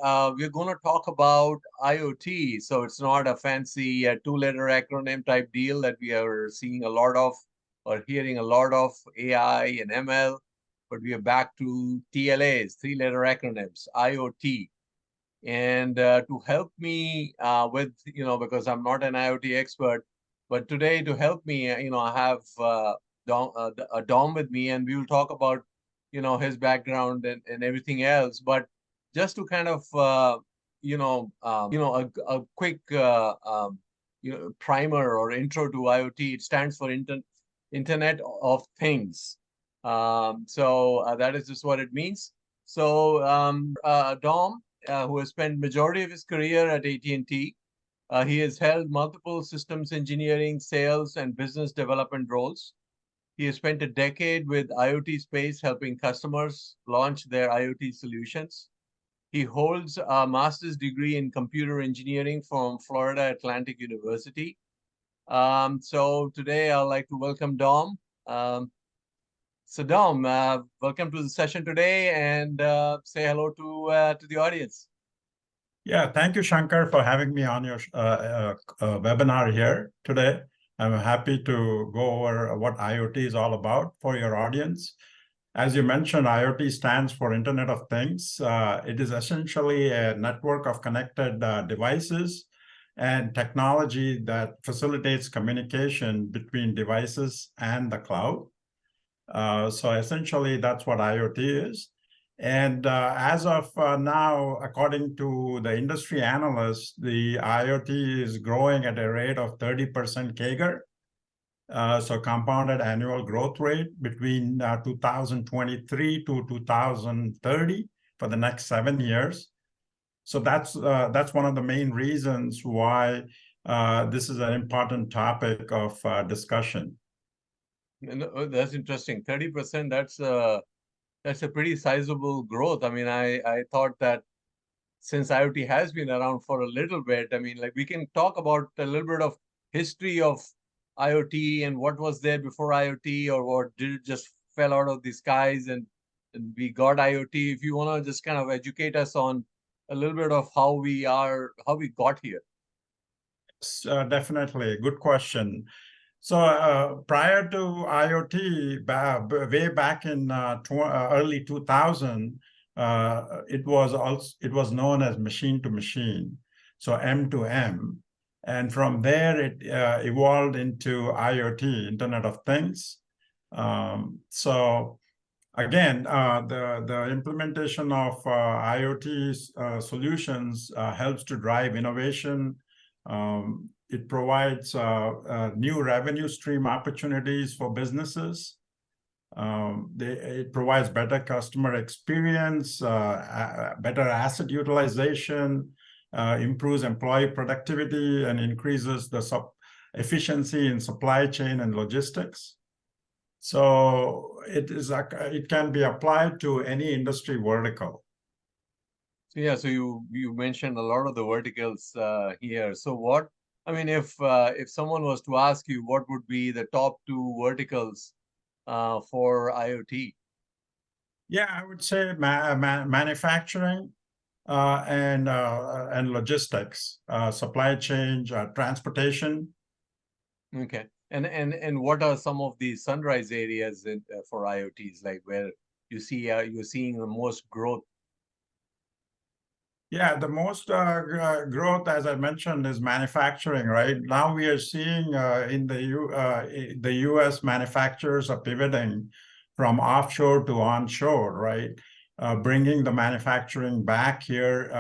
we're going to talk about IoT. So it's not a fancy two-letter acronym type deal that we are seeing a lot of or hearing a lot of AI and ML, but we are back to TLAs, three-letter acronyms, IoT. And to help me with, because I'm not an IoT expert, but today to help me, I have Dom with me, and we will talk about, his background and everything else. But just to kind of, a quick, primer or intro to IoT. It stands for Internet of Things. So that is just what it means. So Dom, who has spent majority of his career at AT&T. He has held multiple systems engineering, sales, and business development roles. He has spent a decade with IoT space helping customers launch their IoT solutions. He holds a master's degree in computer engineering from Florida Atlantic University. So today I'd like to welcome Dom. So Dom, welcome to the session today, and say hello to the audience. Yeah, thank you, Shankar, for having me on your webinar here today. I'm happy to go over what IoT is all about for your audience. As you mentioned, IoT stands for Internet of Things. It is essentially a network of connected devices and technology that facilitates communication between devices and the cloud. So essentially, that's what IoT is. And as of now, according to the industry analysts, the IoT is growing at a rate of 30% CAGR. So compounded annual growth rate between 2023 to 2030 for the next 7 years. So that's one of the main reasons why this is an important topic of discussion. That's interesting. 30%, that's a pretty sizable growth. I mean, I thought that since IoT has been around for a little bit, I mean, like we can talk about a little bit of history of IoT and what was there before IoT, or what did it just fell out of the skies and we got IoT. If you want to just kind of educate us on a little bit of how we got here. Definitely, good question. So prior to IoT, way back in early 2000, it was known as machine to machine, so M to M, and from there it evolved into IoT, Internet of Things. So again, the implementation of IoT solutions helps to drive innovation. It provides new revenue stream opportunities for businesses. It provides better customer experience, better asset utilization, improves employee productivity, and increases the efficiency in supply chain and logistics. So it can be applied to any industry vertical. So yeah, so you mentioned a lot of the verticals here. So if someone was to ask you what would be the top two verticals for IoT? Yeah, I would say manufacturing and logistics, supply chain, transportation. Okay, and what are some of the sunrise areas for IoTs, like where you're seeing the most growth? Yeah, the most growth, as I mentioned, is manufacturing. Right now, we are seeing in the U.S. manufacturers are pivoting from offshore to onshore, right? Bringing the manufacturing back here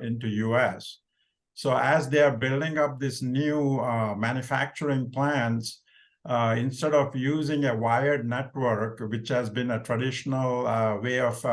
into U.S. So as they are building up this new manufacturing plants, instead of using a wired network, which has been a traditional way of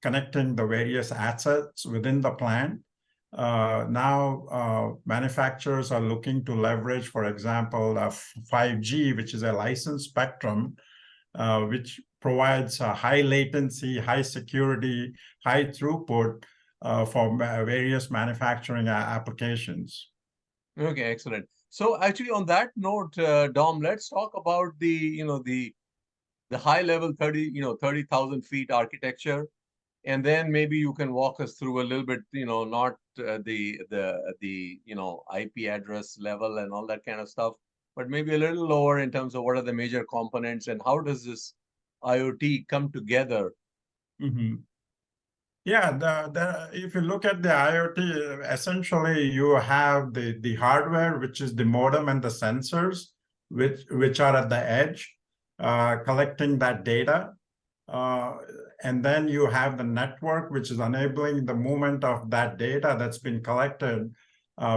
connecting the various assets within the plant, now manufacturers are looking to leverage, for example, 5G, which is a licensed spectrum, which provides high latency, high security, high throughput for various manufacturing applications. Okay, excellent. So actually, on that note, Dom, let's talk about the high level 30,000 feet architecture. And then maybe you can walk us through a little bit, not the IP address level and all that kind of stuff, but maybe a little lower in terms of what are the major components and how does this IoT come together? Mhm. Yeah, if you look at the IoT, essentially you have the hardware, which is the modem and the sensors, which are at the edge, collecting that data. Uh, and then you have the network, which is enabling the movement of that data that's been collected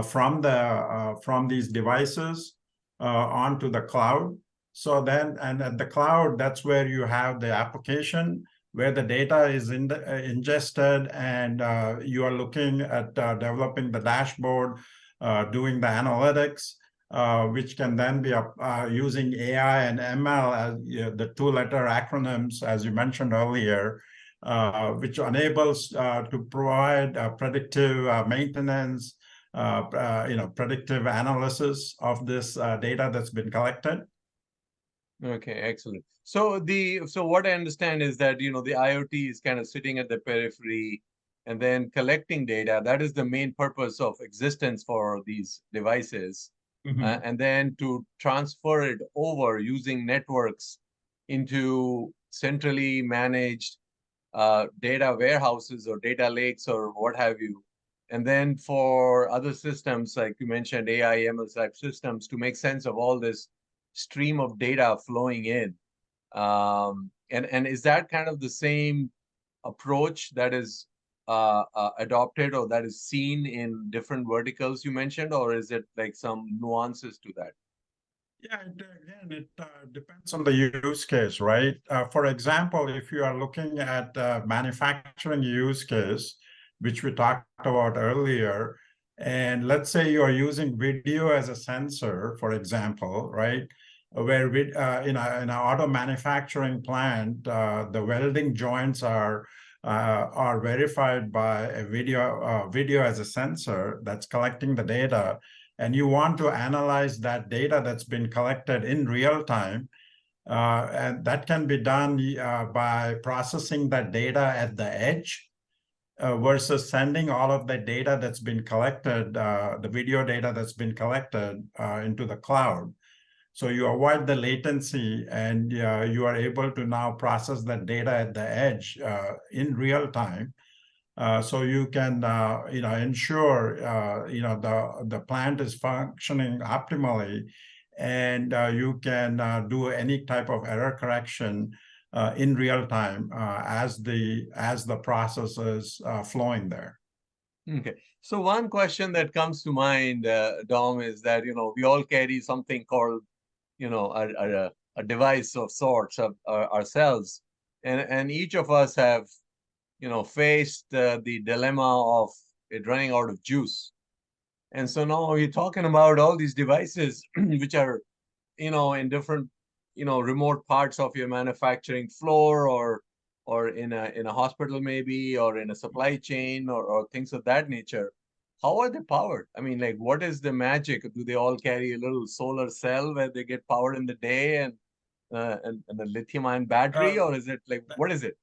from these devices onto the cloud. So then, and at the cloud, that's where you have the application where the data is ingested, and you are looking at developing the dashboard, doing the analytics, which can then be using AI and ML as the two-letter acronyms, as you mentioned earlier, which enables to provide predictive maintenance, predictive analysis of this data that's been collected. Okay, excellent. So what I understand is that the IoT is kind of sitting at the periphery and then collecting data. That is the main purpose of existence for these devices. Mm-hmm. And then to transfer it over using networks into centrally managed data warehouses or data lakes or what have you. And then for other systems, like you mentioned, AI, ML type systems, to make sense of all this stream of data flowing in. And is that kind of the same approach that is adopted or that is seen in different verticals you mentioned, or is it like some nuances to that? Yeah, again, it depends on the use case, right? For example, if you are looking at manufacturing use case, which we talked about earlier, and let's say you are using video as a sensor, for example, right? Where in an auto manufacturing plant, the welding joints are verified by a video as a sensor that's collecting the data, and you want to analyze that data that's been collected in real time, and that can be done by processing that data at the edge versus sending all of the data that's been collected, the video data that's been collected into the cloud. So you avoid the latency, and you are able to now process that data at the edge in real time. So you can, ensure, the plant is functioning optimally, and you can do any type of error correction in real time as the process is flowing there. Okay. So one question that comes to mind, Dom, is that we all carry something called a device of sorts of ourselves, and each of us have faced the dilemma of it running out of juice. And so now we're talking about all these devices which are in different remote parts of your manufacturing floor, or in a hospital maybe, or in a supply chain, or things of that nature. How are they powered? I mean, like, what is the magic? Do they all carry a little solar cell where they get powered in the day, and a lithium ion battery, Uh, or is it like, what is it?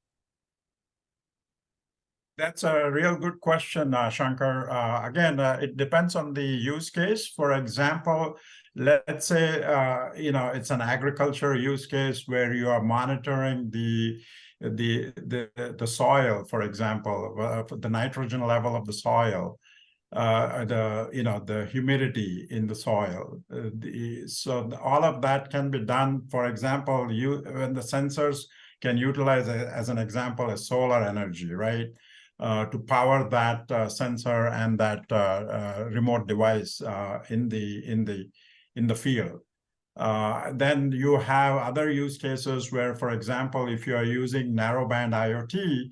That's a real good question, Shankar. Again, it depends on the use case. For example, let's say it's an agriculture use case where you are monitoring the soil, for example, the nitrogen level of the soil, the humidity in the soil. All of that can be done. For example, when the sensors can utilize, as an example, as solar energy, right? To power that sensor and that remote device in the field. Then you have other use cases where, for example, if you are using narrowband IoT,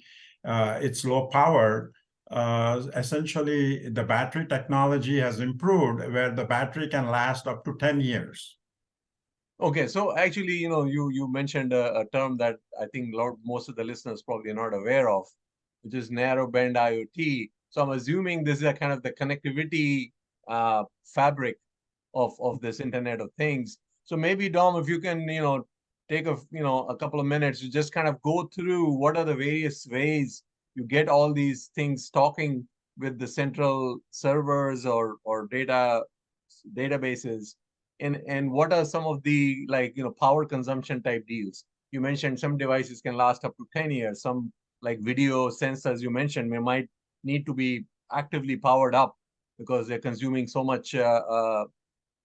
it's low power. Essentially, the battery technology has improved where the battery can last up to 10 years. Okay, so actually, you mentioned a term that I think most of the listeners probably are not aware of, which is narrowband IoT. So I'm assuming this is a kind of the connectivity fabric of this Internet of Things. So maybe, Dom, if you can, take a couple of minutes to just kind of go through what are the various ways you get all these things talking with the central servers or databases, and what are some of the, like, power consumption type deals? You mentioned some devices can last up to 10 years. Some, like video sensors you mentioned, might need to be actively powered up because they're consuming so much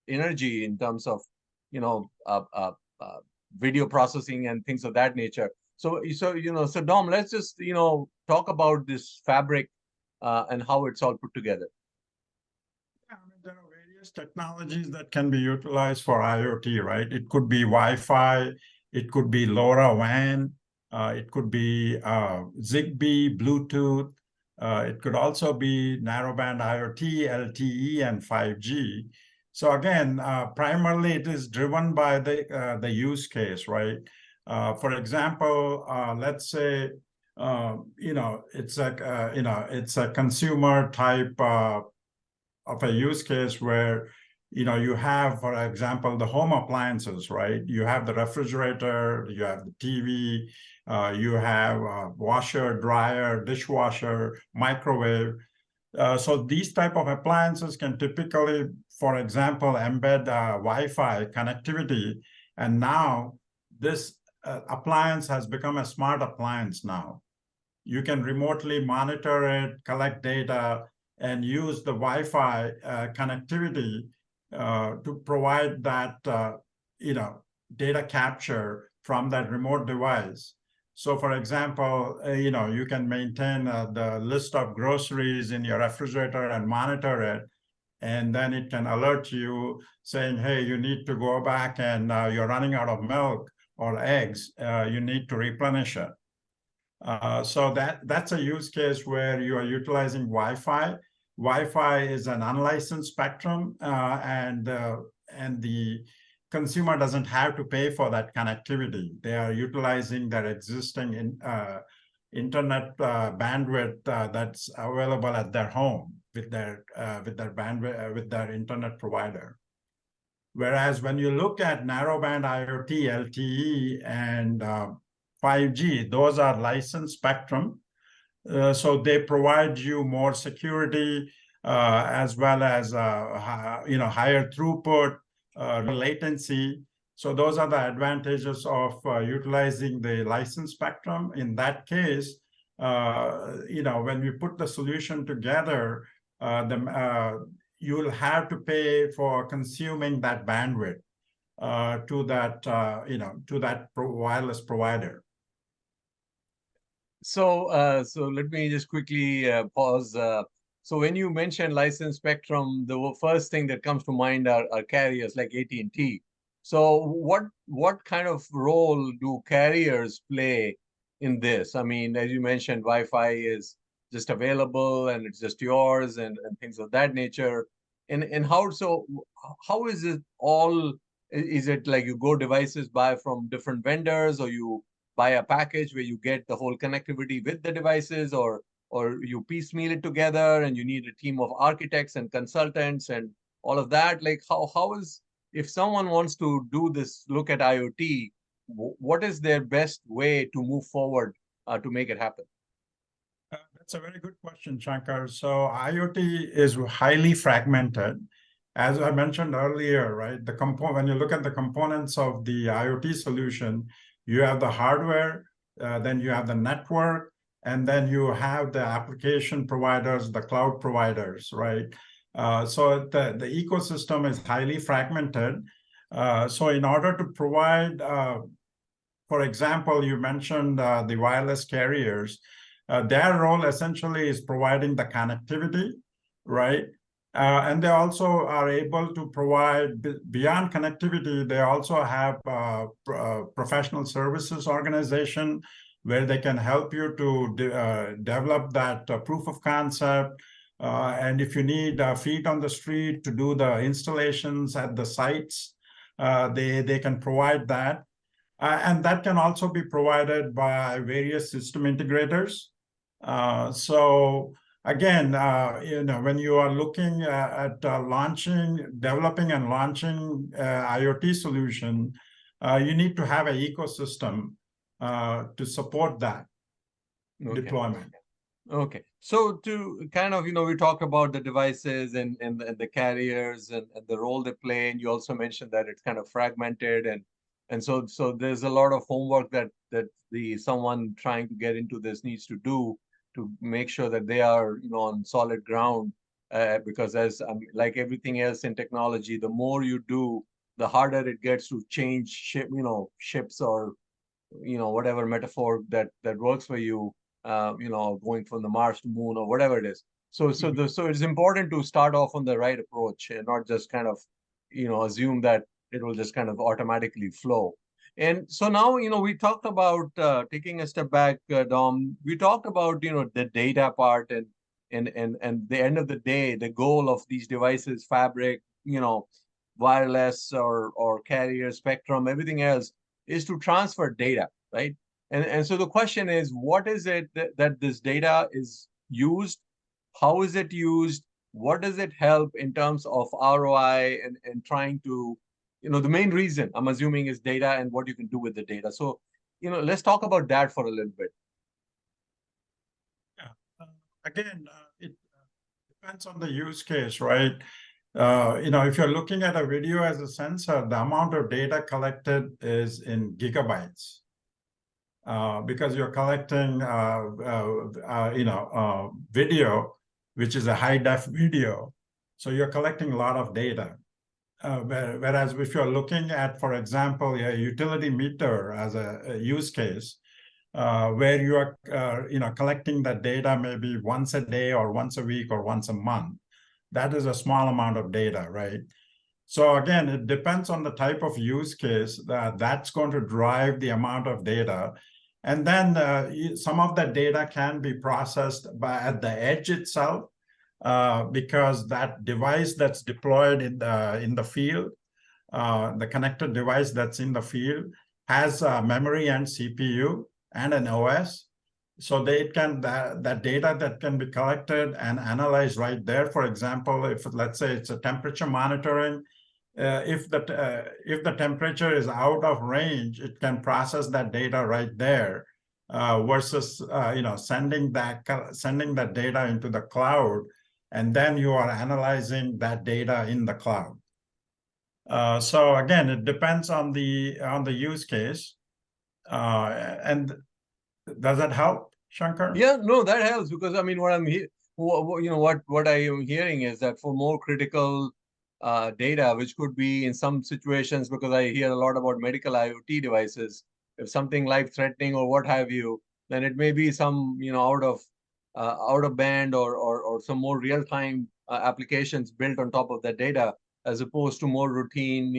energy in terms of you know uh, uh, uh, video processing and things of that nature. So Dom, let's just talk about this fabric and how it's all put together. Yeah, I mean, there are various technologies that can be utilized for IoT, right? It could be Wi-Fi, it could be LoRaWAN, it could be Zigbee, Bluetooth. It could also be narrowband IoT, LTE, and 5G. So again, primarily it is driven by the use case, right? For example, let's say it's a consumer type of a use case where you have, for example, the home appliances, right? You have the refrigerator, you have the TV, you have washer, dryer, dishwasher, microwave. So these type of appliances can typically, for example, embed Wi-Fi connectivity. And now this appliance has become a smart appliance now. You can remotely monitor it, collect data, and use the Wi-Fi connectivity to provide that data capture from that remote device. So, for example, you can maintain the list of groceries in your refrigerator and monitor it, and then it can alert you saying, "Hey, you need to go back and you're running out of milk or eggs. You need to replenish it." So that's a use case where you are utilizing Wi-Fi. Wi-Fi is an unlicensed spectrum, and the consumer doesn't have to pay for that connectivity. They are utilizing their existing internet bandwidth that's available at their home with their bandwidth with their internet provider. Whereas when you look at narrowband IoT, LTE, and 5G, those are licensed spectrum. So they provide you more security as well as higher throughput, latency. So those are the advantages of utilizing the licensed spectrum. In that case, when we put the solution together, you will have to pay for consuming that bandwidth to that wireless provider. So let me just quickly pause. So when you mention licensed spectrum, the first thing that comes to mind are carriers like AT&T. So what kind of role do carriers play in this? I mean, as you mentioned, Wi-Fi is just available and it's just yours and things of that nature. And how is it all? Is it like you go devices buy from different vendors, or you buy a package where you get the whole connectivity with the devices, or you piecemeal it together and you need a team of architects and consultants and all of that? Like how is, if someone wants to do this, look at IoT, what is their best way to move forward to make it happen? That's a very good question, Shankar. So IoT is highly fragmented. As I mentioned earlier, right, when you look at the components of the IoT solution, you have the hardware, then you have the network, and then you have the application providers, the cloud providers, right? So the ecosystem is highly fragmented. So in order to provide, for example, you mentioned the wireless carriers. Their role essentially is providing the connectivity, right? And they also are able to provide, beyond connectivity, they also have professional services organization where they can help you to develop that proof of concept. And if you need feet on the street to do the installations at the sites, they can provide that. And that can also be provided by various system integrators. So again, when you are looking at developing and launching IoT solution, you need to have an ecosystem to support that deployment. Okay. So to kind of, we talked about the devices and the carriers and the role they play, and you also mentioned that it's kind of fragmented and so there's a lot of homework that the someone trying to get into this needs to do to make sure that they are, on solid ground. Because as like everything else in technology, the more you do, the harder it gets to change ships or whatever metaphor that works for you, going from the Mars to Moon or whatever it is. So it's important to start off on the right approach and not just kind of, assume that it will just kind of automatically flow. And so now, we talked about taking a step back, Dom. We talked about, the data part and the end of the day, the goal of these devices, fabric, wireless or carrier spectrum, everything else is to transfer data, right? And so the question is, what is it that this data is used? How is it used? What does it help in terms of ROI and trying to, the main reason I'm assuming is data and what you can do with the data. So, let's talk about that for a little bit. Yeah. Again, it depends on the use case, right? If you're looking at a video as a sensor, the amount of data collected is in gigabytes. Because you're collecting, video, which is a high-def video. So you're collecting a lot of data. Whereas if you're looking at, for example, a utility meter as a use case, where you are, collecting that data maybe once a day or once a week or once a month, that is a small amount of data, right? So again, it depends on the type of use case that's going to drive the amount of data. And then some of that data can be processed at the edge itself, because that device that's deployed in the field, the connected device that's in the field, has memory and CPU and an OS. So that data that can be collected and analyzed right there. For example, if let's say it's a temperature monitoring, if the temperature is out of range, it can process that data right there, versus sending that data into the cloud, and then you are analyzing that data in the cloud. So again, it depends on the use case. And does that help, Shankar? Yeah, no, that helps because I mean, what I am hearing is that for more critical data, which could be in some situations, because I hear a lot about medical IoT devices, if something life-threatening or what have you, then it may be some, out of band or some more real-time applications built on top of that data, as opposed to more routine,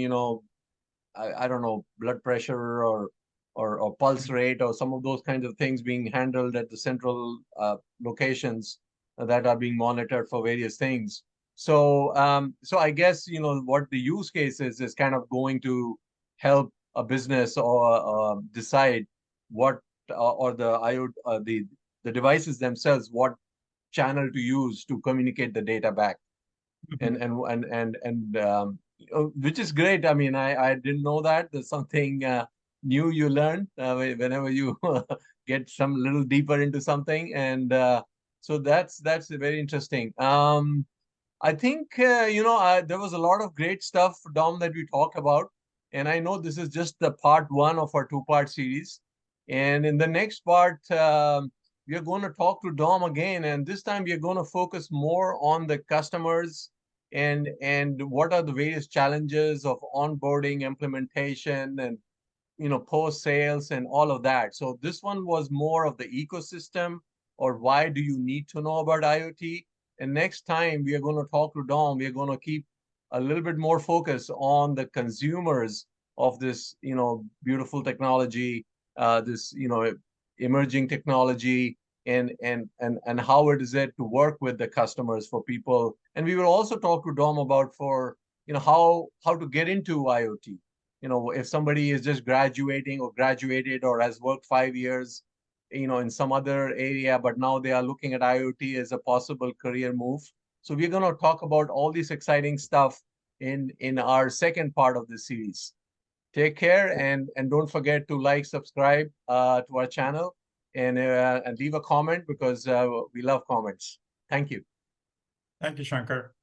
I don't know, blood pressure or pulse rate or some of those kinds of things being handled at the central locations that are being monitored for various things. So I guess, what the use case is kind of going to help a business or decide what or the the devices themselves, what channel to use to communicate the data back. And which is great. I mean, I didn't know that. There's something new you learn whenever you get some little deeper into something, and so that's very interesting. I think there was a lot of great stuff, Dom, that we talked about, and I know this is just the part one of our two-part series, and in the next part. We are going to talk to Dom again, and this time we are going to focus more on the customers and what are the various challenges of onboarding, implementation, and post sales and all of that. So this one was more of the ecosystem, or why do you need to know about IoT? And next time we are going to talk to Dom, we are going to keep a little bit more focus on the consumers of this beautiful technology, this emerging technology, and how it is it to work with the customers for people. And we will also talk to Dom about for how to get into IoT. If somebody is just graduating or graduated or has worked 5 years, in some other area, but now they are looking at IoT as a possible career move. So we're going to talk about all this exciting stuff in our second part of this series. Take care and don't forget to like, subscribe to our channel. and leave a comment, because we love comments. Thank you. Thank you, Shankar.